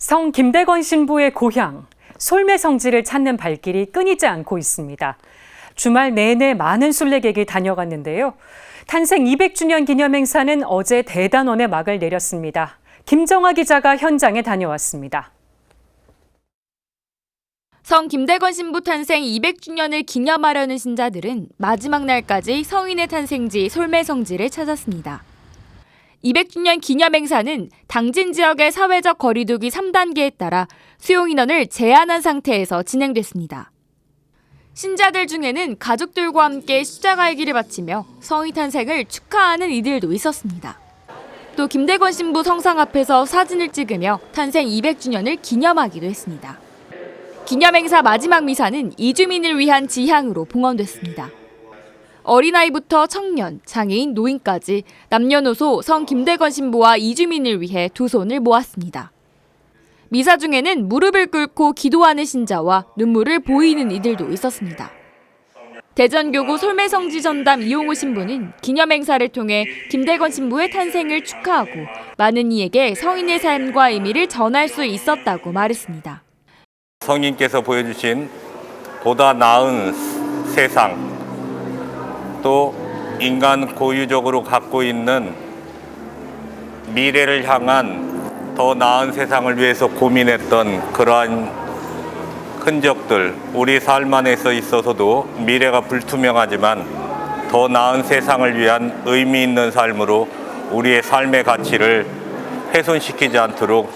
성 김대건 신부의 고향, 솔매성지를 찾는 발길이 끊이지 않고 있습니다. 주말 내내 많은 순례객이 다녀갔는데요. 탄생 200주년 기념 행사는 어제 대단원에 막을 내렸습니다. 김정아 기자가 현장에 다녀왔습니다. 성 김대건 신부 탄생 200주년을 기념하려는 신자들은 마지막 날까지 성인의 탄생지 솔매성지를 찾았습니다. 200주년 기념 행사는 당진 지역의 사회적 거리두기 3단계에 따라 수용 인원을 제한한 상태에서 진행됐습니다. 신자들 중에는 가족들과 함께 십자가의 바치며 성인 탄생을 축하하는 이들도 있었습니다. 또 김대건 신부 성상 앞에서 사진을 찍으며 탄생 200주년을 기념하기도 했습니다. 기념 행사 마지막 미사는 이주민을 위한 지향으로 봉헌됐습니다. 어린아이부터 청년, 장애인, 노인까지 남녀노소 성 김대건 신부와 이주민을 위해 두 손을 모았습니다. 미사 중에는 무릎을 꿇고 기도하는 신자와 눈물을 보이는 이들도 있었습니다. 대전교구 솔매성지 전담 이용호 신부는 기념 행사를 통해 김대건 신부의 탄생을 축하하고 많은 이에게 성인의 삶과 의미를 전할 수 있었다고 말했습니다. 성인께서 보여주신 보다 나은 세상, 또 인간 고유적으로 갖고 있는 미래를 향한 더 나은 세상을 위해서 고민했던 그러한 흔적들, 우리 삶 안에서 있어서도 미래가 불투명하지만 더 나은 세상을 위한 의미 있는 삶으로 우리의 삶의 가치를 훼손시키지 않도록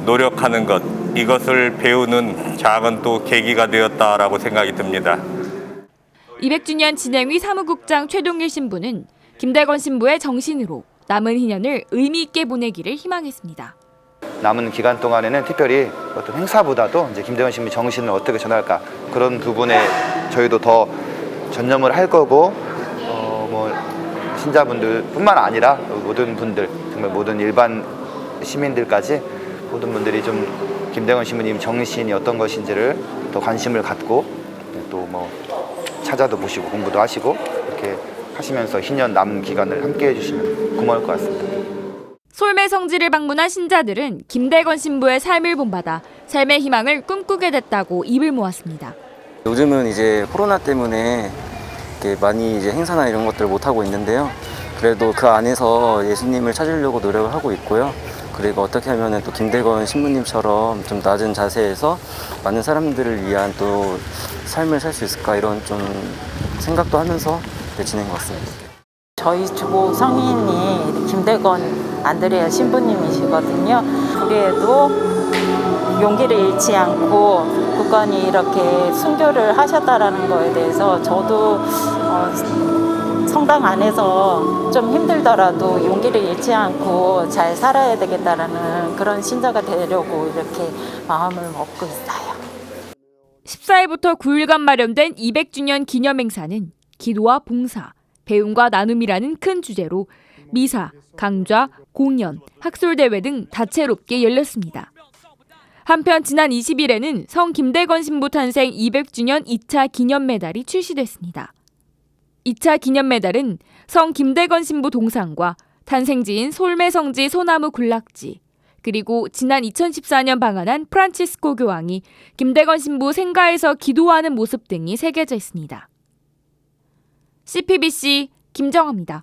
노력하는 것, 이것을 배우는 작은 또 계기가 되었다라고 생각이 듭니다. 200주년 진행위 사무국장 최동일 신부는 김대건 신부의 정신으로 남은 희년을 의미 있게 보내기를 희망했습니다. 남은 기간 동안에는 특별히 어떤 행사보다도 이제 김대건 신부 정신을 어떻게 전할까, 그런 부분에 저희도 더 전념을 할 거고, 신자분들뿐만 아니라 모든 분들, 정말 모든 일반 시민들까지 모든 분들이 좀 김대건 신부님 정신이 어떤 것인지를 더 관심을 갖고 또 찾아도 보시고 공부도 하시고 이렇게 하시면서 희년 남은 기간을 함께 해주시면 고마울 것 같습니다. 솔매성지를 방문한 신자들은 김대건 신부의 삶을 본받아 삶의 희망을 꿈꾸게 됐다고 입을 모았습니다. 요즘은 이제 코로나 때문에 많이 이제 행사나 이런 것들을 못 하고 있는데요. 그래도 그 안에서 예수님을 찾으려고 노력을 하고 있고요. 그리고 어떻게 하면 또 김대건 신부님처럼 좀 낮은 자세에서 많은 사람들을 위한 또 삶을 살 수 있을까, 이런 좀 생각도 하면서 지낸 것 같습니다. 저희 주보 성인이 김대건 안드레아 신부님이시거든요. 우리에도 용기를 잃지 않고 굳건히 이렇게 순교를 하셨다라는 거에 대해서 저도 성당 안에서 좀 힘들더라도 용기를 잃지 않고 잘 살아야 되겠다라는 그런 신자가 되려고 이렇게 마음을 먹고 있어요. 14일부터 9일간 마련된 200주년 기념 행사는 기도와 봉사, 배움과 나눔이라는 큰 주제로 미사, 강좌, 공연, 학술대회 등 다채롭게 열렸습니다. 한편 지난 20일에는 성 김대건 신부 탄생 200주년 2차 기념 메달이 출시됐습니다. 2차 기념 메달은 성 김대건 신부 동상과 탄생지인 솔매성지 소나무 군락지, 그리고 지난 2014년 방한한 프란치스코 교황이 김대건 신부 생가에서 기도하는 모습 등이 새겨져 있습니다. CPBC 김정아입니다.